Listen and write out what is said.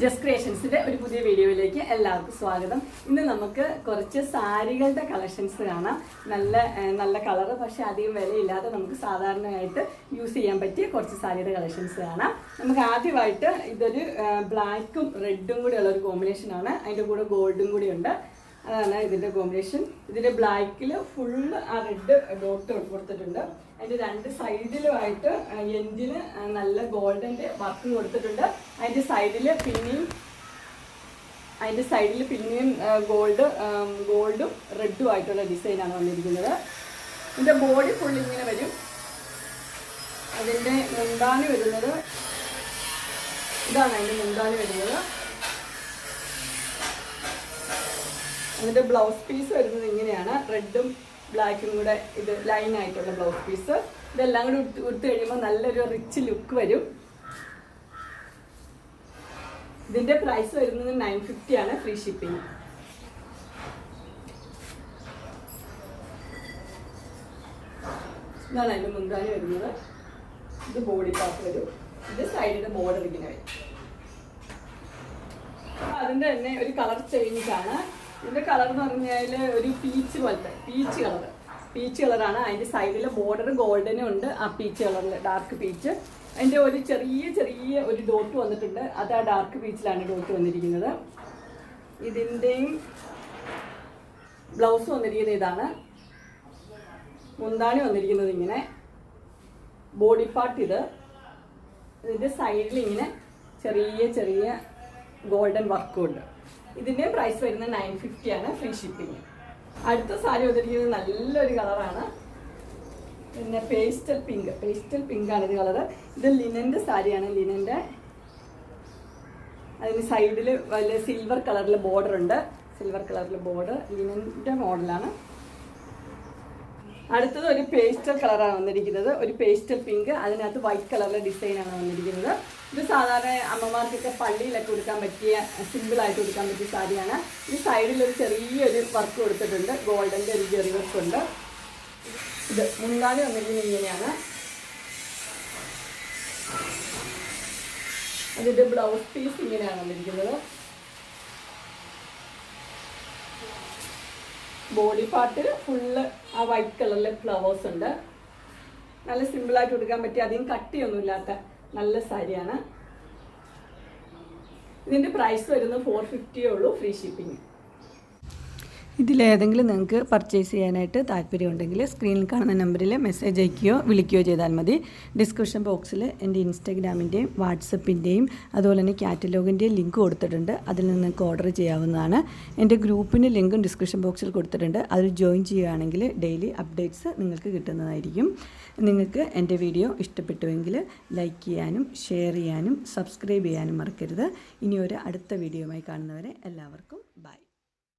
Just ക്രിയേഷൻസിന്റെ ഒരു പുതിയ വീഡിയോയിലേക്ക് എല്ലാവർക്കും സ്വാഗതം. ഇന്ന് നമുക്ക് കുറച്ച് സാരികളുടെ കളക്ഷൻസ് കാണാം. നല്ല കളർ, പക്ഷെ അധികം വിലയില്ലാതെ നമുക്ക് സാധാരണയായിട്ട് യൂസ് ചെയ്യാൻ പറ്റിയ കുറച്ച് സാരിയുടെ കളക്ഷൻസ് കാണാം. നമുക്ക് ആദ്യമായിട്ട് ഇതൊരു ബ്ലാക്കും റെഡും കൂടി ഉള്ള ഒരു കോമ്പിനേഷൻ ആണ്. അതിൻ്റെ കൂടെ ഗോൾഡും കൂടി ഉണ്ട്. അതാണ് ഇതിൻ്റെ കോമ്പിനേഷൻ. ഇതിൻ്റെ ബ്ലാക്കിൽ ഫുള്ള് ആ റെഡ് ഡോട്ട് കൊടുത്തിട്ടുണ്ട്. അതിൻ്റെ രണ്ട് സൈഡിലുമായിട്ട് എൻഡിന് നല്ല ഗോൾഡൻ്റെ വർക്ക് കൊടുത്തിട്ടുണ്ട്. അതിൻ്റെ സൈഡിൽ പിന്നെയും ഗോൾഡും റെഡും ആയിട്ടുള്ള ഡിസൈനാണ് വന്നിരിക്കുന്നത്. ഇതിൻ്റെ ബോഡി ഫുൾ ഇങ്ങനെ വരും. അതിൻ്റെ മുന്താണി വരുന്നത് ഇതാണ്. അതിൻ്റെ മുന്താണി വരുന്നത്. അതിൻ്റെ ബ്ലൗസ് പീസ് വരുന്നത് ഇങ്ങനെയാണ്. റെഡും ബ്ലാക്കും കൂടെ ഇത് ലൈനായിട്ടുള്ള ബ്ലൗസ് പീസ്. ഇതെല്ലാം കൂടി ഉടുത്ത് കഴിയുമ്പോൾ നല്ലൊരു റിച്ച് ലുക്ക് വരും. ഇതിൻ്റെ പ്രൈസ് വരുന്നത് 950 ആണ്, ഫ്രീ ഷിപ്പിംഗ്. ഇതാണ് അതിൻ്റെ മുന്താണി വരുന്നത്. ഇത് ബോഡി പാർട്ട് വരും. ഇത് സൈഡിൻ്റെ ബോർഡർ ഇങ്ങനെ വരും. അതിൻ്റെ തന്നെ ഒരു കളർ ചേഞ്ച് ആണ്. ഇതിൻ്റെ കളർ എന്ന് പറഞ്ഞാൽ ഒരു പീച്ച് പോലത്തെ പീച്ച് കളറാണ്. അതിൻ്റെ സൈഡിൽ ബോർഡർ ഗോൾഡനും ഉണ്ട്. ആ പീച്ച് കളറിൽ ഡാർക്ക് പീച്ച്. അതിൻ്റെ ഒരു ചെറിയ ഒരു ഡോട്ട് വന്നിട്ടുണ്ട്. അത് ആ ഡാർക്ക് പീച്ചിലാണ് ഡോട്ട് വന്നിരിക്കുന്നത്. ഇതിൻ്റെയും ബ്ലൗസ് വന്നിരിക്കുന്നത് ഇതാണ്. മുന്താണി വന്നിരിക്കുന്നത് ഇങ്ങനെ. ബോഡി പാർട്ട് ഇത്. ഇതിൻ്റെ സൈഡിൽ ഇങ്ങനെ ചെറിയ ഗോൾഡൻ വർക്കും ഉണ്ട്. ഇതിൻ്റെ പ്രൈസ് വരുന്നത് 950 ആണ്, ഫ്രീ ഷിപ്പിംഗ്. അടുത്ത സാരി വന്നിരിക്കുന്നത് നല്ലൊരു കളറാണ്. പിന്നെ പേസ്റ്റൽ പിങ്ക് ആണ് ഇത് കളറ്. ഇത് ലിനൻ്റെ സാരിയാണ്. അതിന് സൈഡിൽ വലിയ സിൽവർ കളറിൽ ബോർഡർ ഉണ്ട്. ലിനൻ്റെ മോഡലാണ്. അടുത്തത് ഒരു പേസ്റ്റൽ കളറാണ് വന്നിരിക്കുന്നത്. ഒരു പേസ്റ്റൽ പിങ്ക്, അതിനകത്ത് വൈറ്റ് കളറിലെ ഡിസൈനാണ് വന്നിരിക്കുന്നത്. ഇത് സാധാരണ അമ്മമാർക്കൊക്കെ പള്ളിയിലൊക്കെ കൊടുക്കാൻ പറ്റിയ, സിമ്പിളായിട്ട് കൊടുക്കാൻ പറ്റിയ സാരിയാണ്. ഈ സൈഡിലൊരു ചെറിയൊരു വർക്ക് കൊടുത്തിട്ടുണ്ട്. ഗോൾഡൻ്റെ ഒരു ജെറി വർക്ക് ഉണ്ട്. ഇത് മുന്താണി വന്നിരിക്കുന്നത് ഇങ്ങനെയാണ്. അതിൻ്റെ ബ്ലൗസ് പീസ് ഇങ്ങനെയാണ് വന്നിരിക്കുന്നത്. ബോഡി പാർട്ട് ഫുള്ള് ആ വൈറ്റ് കളറിലെ ഫ്ലവേഴ്സ് ഉണ്ട്. നല്ല സിമ്പിളായിട്ട് കൊടുക്കാൻ പറ്റിയ, അധികം കട്ടിയൊന്നും ഇല്ലാത്ത നല്ല സാരിയാണ്. ഇതിൻ്റെ പ്രൈസ് വരുന്നത് 450 ഉള്ളൂ, ഫ്രീ ഷിപ്പിംഗ്. ഇതിലേതെങ്കിലും നിങ്ങൾക്ക് പർച്ചേസ് ചെയ്യാനായിട്ട് താല്പര്യമുണ്ടെങ്കിൽ സ്ക്രീനിൽ കാണുന്ന നമ്പറിൽ മെസ്സേജ് അയക്കുകയോ വിളിക്കുകയോ ചെയ്താൽ മതി. ഡിസ്ക്രിപ്ഷൻ ബോക്സിൽ എൻ്റെ ഇൻസ്റ്റാഗ്രാമിൻ്റെയും വാട്സപ്പിൻ്റെയും അതുപോലെ തന്നെ കാറ്റലോഗിൻ്റെയും ലിങ്ക് കൊടുത്തിട്ടുണ്ട്. അതിൽ നിന്ന് നിങ്ങൾക്ക് ഓർഡർ ചെയ്യാവുന്നതാണ്. എൻ്റെ ഗ്രൂപ്പിൻ്റെ ലിങ്കും ഡിസ്ക്രിപ്ഷൻ ബോക്സിൽ കൊടുത്തിട്ടുണ്ട്. അതിൽ ജോയിൻ ചെയ്യുകയാണെങ്കിൽ ഡെയിലി അപ്ഡേറ്റ്സ് നിങ്ങൾക്ക് കിട്ടുന്നതായിരിക്കും. നിങ്ങൾക്ക് എൻ്റെ വീഡിയോ ഇഷ്ടപ്പെട്ടുവെങ്കിൽ ലൈക്ക് ചെയ്യാനും ഷെയർ ചെയ്യാനും സബ്സ്ക്രൈബ് ചെയ്യാനും മറക്കരുത്. ഇനി ഒരു അടുത്ത വീഡിയോയുമായി കാണുന്നവരെ എല്ലാവർക്കും ബൈ.